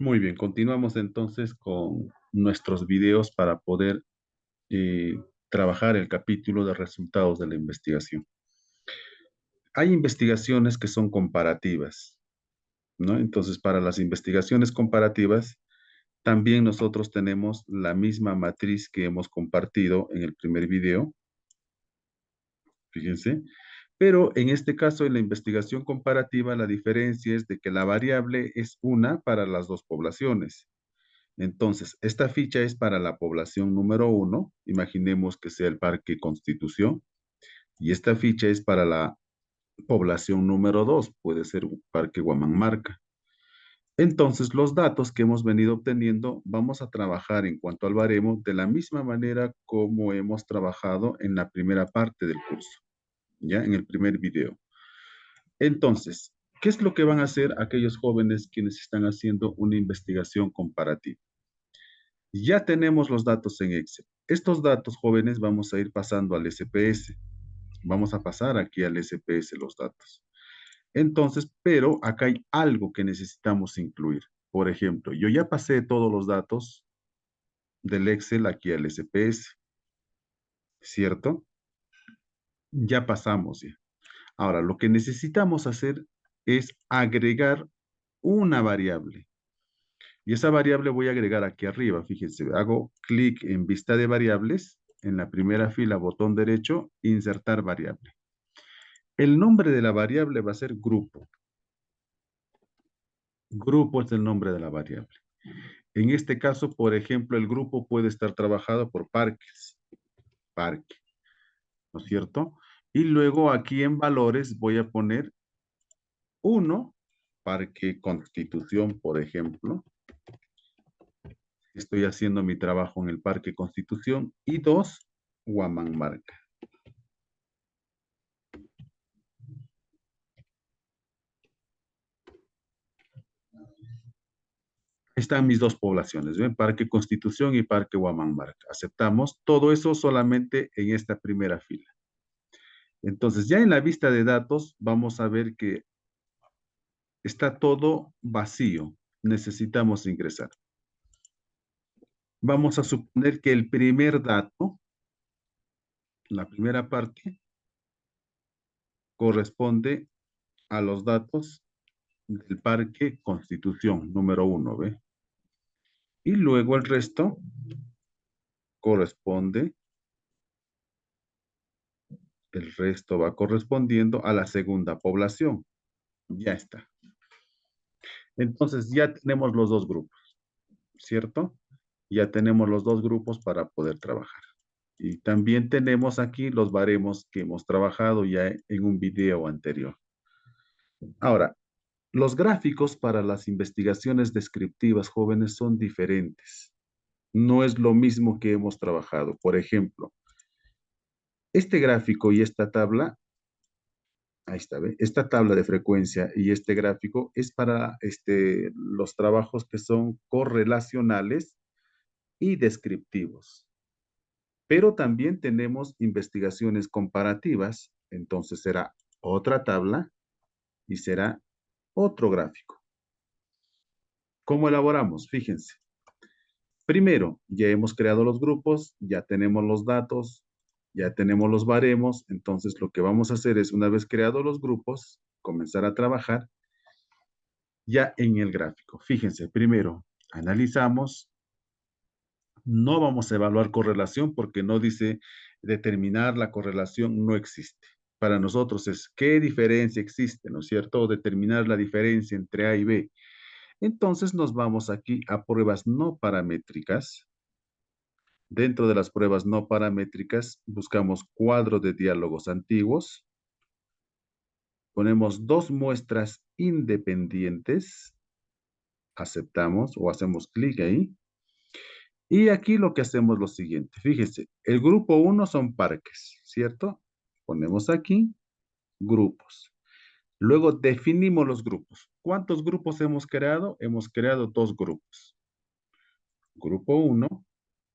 Muy bien, continuamos entonces con nuestros videos para poder eh, trabajar el capítulo de resultados de la investigación. Hay investigaciones que son comparativas, ¿no? Entonces, para las investigaciones comparativas, también nosotros tenemos la misma matriz que hemos compartido en el primer video, fíjense, pero en este caso, en la investigación comparativa, la diferencia es de que la variable es una para las dos poblaciones. Entonces, esta ficha es para la población número uno, imaginemos que sea el Parque Constitución, y esta ficha es para la población número dos, puede ser un Parque Huamanmarca. Entonces, los datos que hemos venido obteniendo, vamos a trabajar en cuanto al baremo de la misma manera como hemos trabajado en la primera parte del curso, ya en el primer video. Entonces, ¿qué es lo que van a hacer aquellos jóvenes quienes están haciendo una investigación comparativa? Ya tenemos los datos en Excel. Estos datos, jóvenes, vamos a ir pasando al SPS. Vamos a pasar aquí al SPS los datos. Entonces, pero acá hay algo que necesitamos incluir. Por ejemplo, yo ya pasé todos los datos del Excel aquí al SPS, ¿cierto? Ya pasamos ya. Ahora, lo que necesitamos hacer es agregar una variable. Y esa variable voy a agregar aquí arriba. Fíjense, hago clic en vista de variables, en la primera fila, botón derecho, insertar variable. El nombre de la variable va a ser grupo. Grupo es el nombre de la variable. En este caso, por ejemplo, el grupo puede estar trabajado por parques. Parque, ¿no es cierto? Y luego aquí en valores voy a poner uno, Parque Constitución, por ejemplo. Estoy haciendo mi trabajo en el Parque Constitución. Y dos, Huamanmarca. Están mis dos poblaciones, ¿ven? Parque Constitución y Parque Huamanmarca. Aceptamos todo eso solamente en esta primera fila. Entonces, ya en la vista de datos, vamos a ver que está todo vacío. Necesitamos ingresar. Vamos a suponer que el primer dato, la primera parte, corresponde a los datos del Parque Constitución, número uno, ¿ve? Y luego el resto corresponde, el resto va correspondiendo a la segunda población. Ya está. Entonces ya tenemos los dos grupos, ¿cierto? Ya tenemos los dos grupos para poder trabajar. Y también tenemos aquí los baremos que hemos trabajado ya en un video anterior. Ahora, los gráficos para las investigaciones descriptivas jóvenes son diferentes. No es lo mismo que hemos trabajado. Por ejemplo, este gráfico y esta tabla, ahí está, ¿ve? Esta tabla de frecuencia y este gráfico es para los trabajos que son correlacionales y descriptivos. Pero también tenemos investigaciones comparativas, entonces será otra tabla y será otro gráfico. ¿Cómo elaboramos? Fíjense. Primero, ya hemos creado los grupos, ya tenemos los datos, ya tenemos los baremos, entonces lo que vamos a hacer es, una vez creados los grupos, comenzar a trabajar ya en el gráfico. Fíjense, primero, analizamos. No vamos a evaluar correlación porque no dice determinar la correlación, no existe. Para nosotros es qué diferencia existe, ¿no es cierto? O determinar la diferencia entre A y B. Entonces nos vamos aquí a pruebas no paramétricas. Dentro de las pruebas no paramétricas buscamos cuadro de diálogos antiguos. Ponemos dos muestras independientes. Aceptamos o hacemos clic ahí. Y aquí lo que hacemos es lo siguiente. Fíjense, el grupo 1 son parques, ¿cierto? Ponemos aquí grupos. Luego definimos los grupos. ¿Cuántos grupos hemos creado? Hemos creado dos grupos. Grupo 1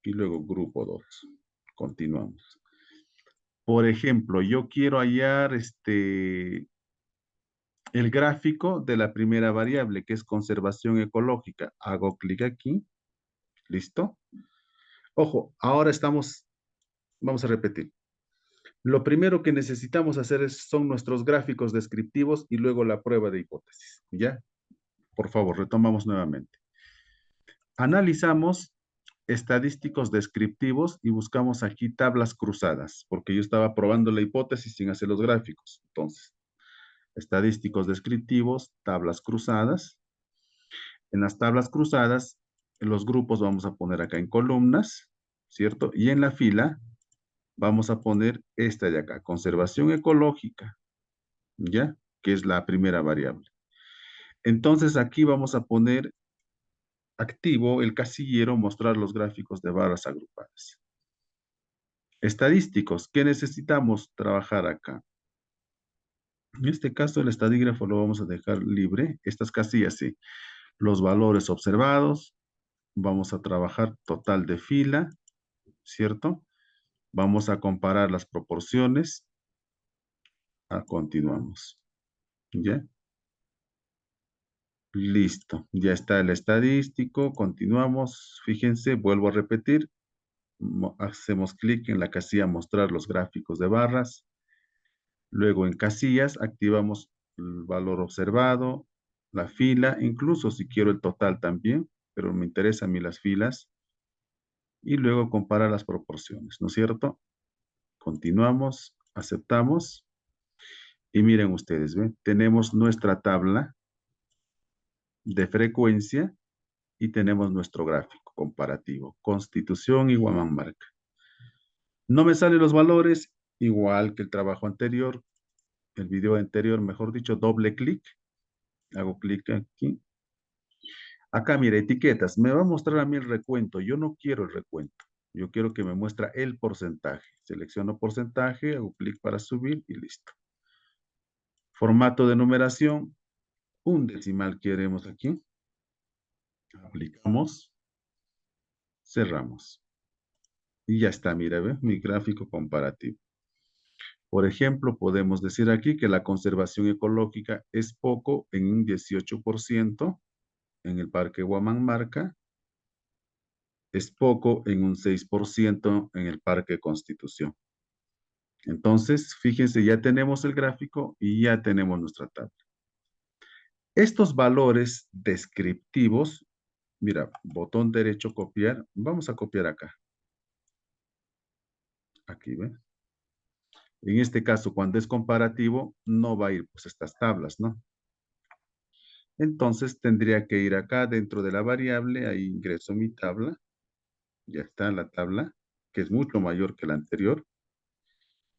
y luego grupo 2. Continuamos. Por ejemplo, yo quiero hallar el gráfico de la primera variable, que es conservación ecológica. Hago clic aquí. ¿Listo? Ojo, ahora vamos a repetir. Lo primero que necesitamos hacer son nuestros gráficos descriptivos y luego la prueba de hipótesis. ¿Ya? Por favor, retomamos nuevamente. Analizamos estadísticos descriptivos y buscamos aquí tablas cruzadas, porque yo estaba probando la hipótesis sin hacer los gráficos. Entonces, estadísticos descriptivos, tablas cruzadas. En las tablas cruzadas, los grupos vamos a poner acá en columnas, ¿cierto? Y en la fila vamos a poner esta de acá, conservación ecológica, ¿ya? Que es la primera variable. Entonces aquí vamos a poner activo el casillero, mostrar los gráficos de barras agrupadas. Estadísticos, ¿qué necesitamos trabajar acá? En este caso el estadígrafo lo vamos a dejar libre. Estas casillas, sí. Los valores observados, vamos a trabajar total de fila, ¿cierto? Vamos a comparar las proporciones. Continuamos. ¿Ya? Listo. Ya está el estadístico. Continuamos. Fíjense, vuelvo a repetir. Hacemos clic en la casilla mostrar los gráficos de barras. Luego en casillas activamos el valor observado, la fila, incluso si quiero el total también, pero me interesan a mí las filas. Y luego comparar las proporciones, ¿no es cierto? Continuamos, aceptamos. Y miren ustedes, ¿ven? Tenemos nuestra tabla de frecuencia y tenemos nuestro gráfico comparativo. Constitución y Guamanmarca. No me salen los valores, igual que el trabajo anterior, el video anterior, mejor dicho, doble clic. Hago clic aquí. Acá, mire, etiquetas. Me va a mostrar a mí el recuento. Yo no quiero el recuento. Yo quiero que me muestre el porcentaje. Selecciono porcentaje, hago clic para subir y listo. Formato de numeración. Un decimal queremos aquí. Aplicamos. Cerramos. Y ya está, mira, ¿ve? Mi gráfico comparativo. Por ejemplo, podemos decir aquí que la conservación ecológica es poco en un 18% en el Parque Huamanmarca, es poco en un 6% en el Parque Constitución. Entonces, fíjense, ya tenemos el gráfico y ya tenemos nuestra tabla. Estos valores descriptivos, mira, botón derecho copiar, vamos a copiar acá. Aquí, ¿ven? En este caso, cuando es comparativo, no va a ir pues estas tablas, ¿no? Entonces tendría que ir acá dentro de la variable, ahí ingreso mi tabla, ya está la tabla, que es mucho mayor que la anterior.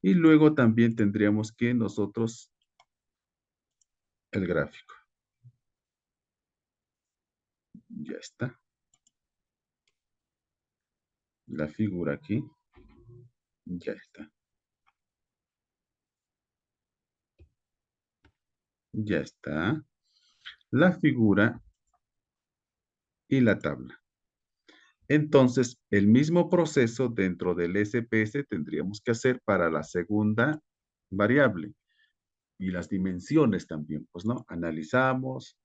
Y luego también tendríamos que nosotros el gráfico. Ya está. La figura aquí. Ya está. Ya está. La figura y la tabla. Entonces, el mismo proceso dentro del SPS tendríamos que hacer para la segunda variable. Y las dimensiones también, pues, ¿no? Analizamos,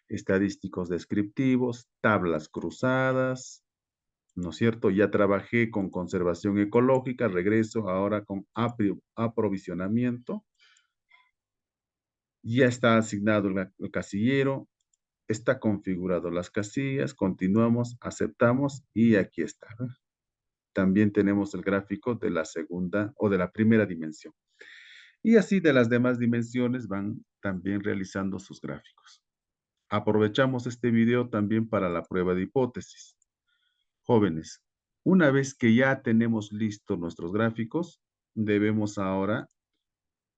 estadísticos descriptivos, tablas cruzadas, ¿no es cierto? Ya trabajé con conservación ecológica, regreso ahora con aprovisionamiento. Ya está asignado el casillero, está configurado las casillas, continuamos, aceptamos y aquí está, ¿no? También tenemos el gráfico de la segunda o de la primera dimensión. Y así de las demás dimensiones van también realizando sus gráficos. Aprovechamos este video también para la prueba de hipótesis. Jóvenes, una vez que ya tenemos listos nuestros gráficos, debemos ahora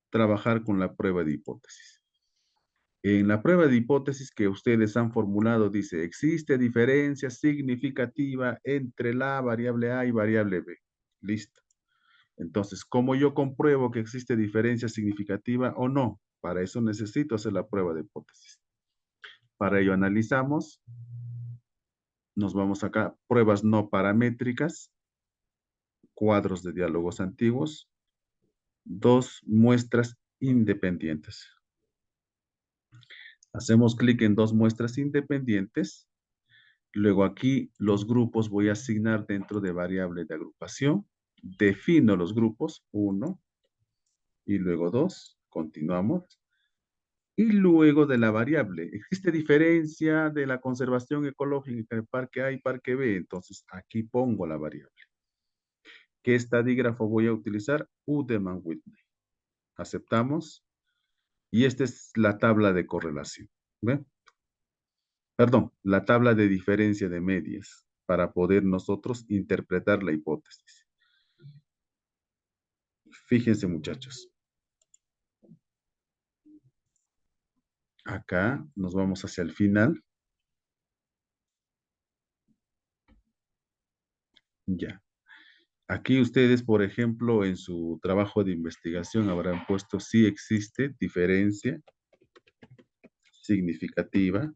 trabajar con la prueba de hipótesis. En la prueba de hipótesis que ustedes han formulado dice, existe diferencia significativa entre la variable A y variable B. Listo. Entonces, ¿cómo yo compruebo que existe diferencia significativa o no? Para eso necesito hacer la prueba de hipótesis. Para ello analizamos, nos vamos acá, pruebas no paramétricas, cuadros de diálogos antiguos, dos muestras independientes. Hacemos clic en dos muestras independientes. Luego aquí los grupos voy a asignar dentro de variable de agrupación. Defino los grupos, 1 y luego 2. Continuamos. Y luego de la variable, ¿existe diferencia de la conservación ecológica entre parque A y parque B? Entonces aquí pongo la variable. ¿Qué estadígrafo voy a utilizar? Udemann-Whitney. Aceptamos. Y esta es la tabla de correlación. ¿Ve? Perdón, la tabla de diferencia de medias para poder nosotros interpretar la hipótesis. Fíjense, muchachos. Acá nos vamos hacia el final. Ya. Aquí ustedes, por ejemplo, en su trabajo de investigación habrán puesto si existe diferencia significativa.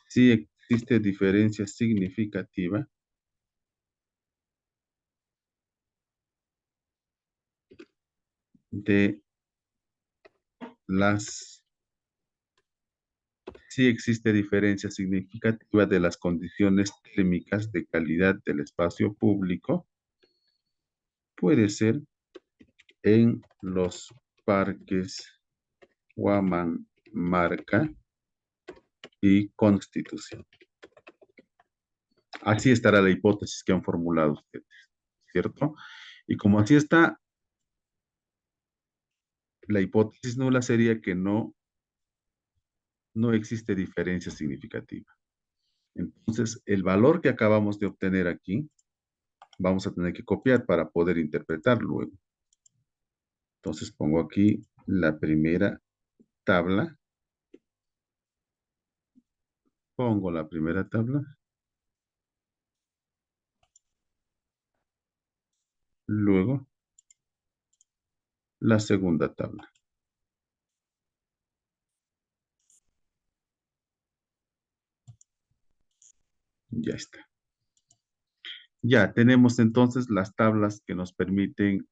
Si existe diferencia significativa de las... Si existe diferencia significativa de las condiciones térmicas de calidad del espacio público, puede ser en los parques Guamán, Marca y Constitución. Así estará la hipótesis que han formulado ustedes, ¿cierto? Y como así está, la hipótesis nula sería que no existe diferencia significativa. Entonces, el valor que acabamos de obtener aquí, vamos a tener que copiar para poder interpretar luego. Entonces, pongo aquí la primera tabla. Pongo la primera tabla. Luego, la segunda tabla. Ya está. Ya tenemos entonces las tablas que nos permiten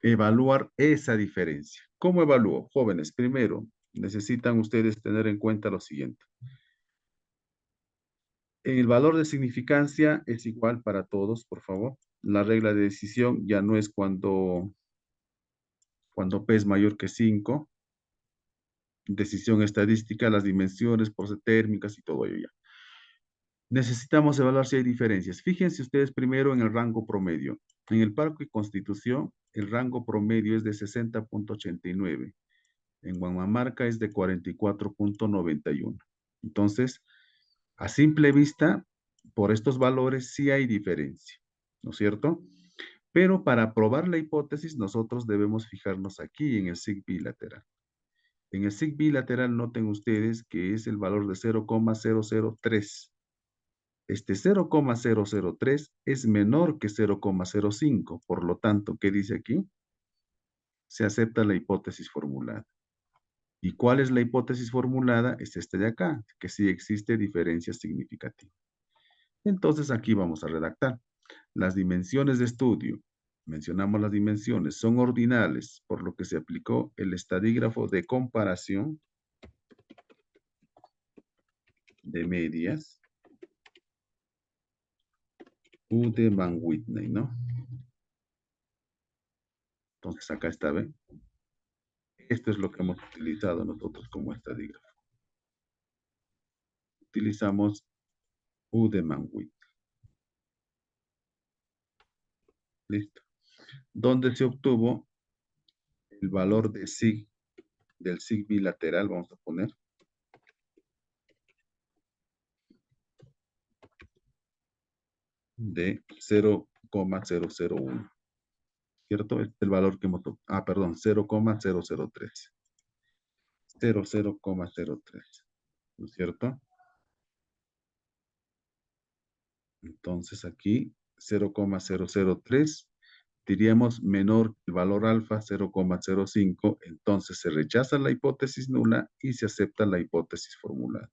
evaluar esa diferencia. ¿Cómo evalúo? Jóvenes, primero, necesitan ustedes tener en cuenta lo siguiente. El valor de significancia es igual para todos, por favor. La regla de decisión ya no es cuando P es mayor que 5. Decisión estadística, las dimensiones, pose térmicas y todo ello ya. Necesitamos evaluar si hay diferencias. Fíjense ustedes primero en el rango promedio. En el Parque Constitución, el rango promedio es de 60.89. En Huamamarca es de 44.91. Entonces, a simple vista, por estos valores sí hay diferencia, ¿no es cierto? Pero para probar la hipótesis, nosotros debemos fijarnos aquí en el sig bilateral. En el sig bilateral noten ustedes que es el valor de 0,003. Este 0,003 es menor que 0,05. Por lo tanto, ¿qué dice aquí? Se acepta la hipótesis formulada. ¿Y cuál es la hipótesis formulada? Es esta de acá, que sí existe diferencia significativa. Entonces aquí vamos a redactar. Las dimensiones de estudio, mencionamos las dimensiones, son ordinales, por lo que se aplicó el estadígrafo de comparación de medias Udemann-Whitney, ¿no? Entonces acá está, ¿ven? Esto es lo que hemos utilizado nosotros como estadígrafo. Utilizamos Udemann-Whitney. Listo. ¿Dónde se obtuvo el valor de sig, del sig bilateral? Vamos a poner. De 0,001. ¿Cierto? Este es el valor que hemos obtenido. Ah, perdón, 0,003. 0,003. ¿No es cierto? Entonces aquí 0,003 diríamos menor que el valor alfa 0,05, entonces se rechaza la hipótesis nula y se acepta la hipótesis formulada.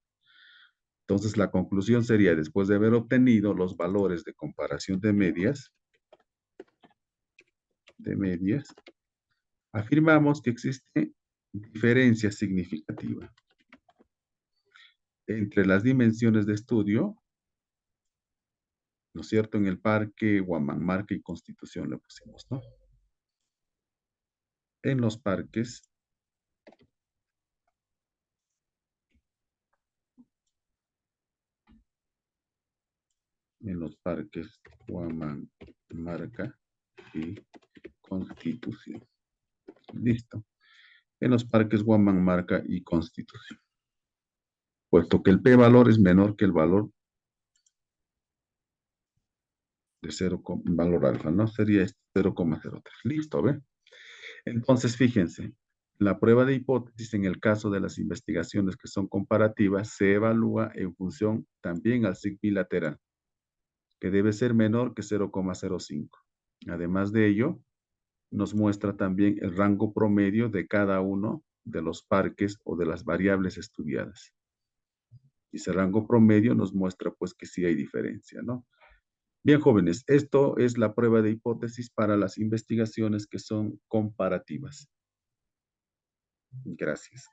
Entonces la conclusión sería, después de haber obtenido los valores de comparación de medias, afirmamos que existe diferencia significativa entre las dimensiones de estudio, ¿no es cierto? En el parque, Huamanmarca y Constitución le pusimos, ¿no? En los parques, Huamanmarca y Constitución. Listo. En los parques Huamanmarca y Constitución. Puesto que el p-valor es menor que el valor de 0, valor alfa, ¿no? Sería 0,03. Listo, ¿ve? Entonces, fíjense, la prueba de hipótesis en el caso de las investigaciones que son comparativas se evalúa en función también al sigma bilateral, que debe ser menor que 0,05. Además de ello, nos muestra también el rango promedio de cada uno de los parques o de las variables estudiadas. Y ese rango promedio nos muestra pues que sí hay diferencia, ¿no? Bien, jóvenes, esto es la prueba de hipótesis para las investigaciones que son comparativas. Gracias.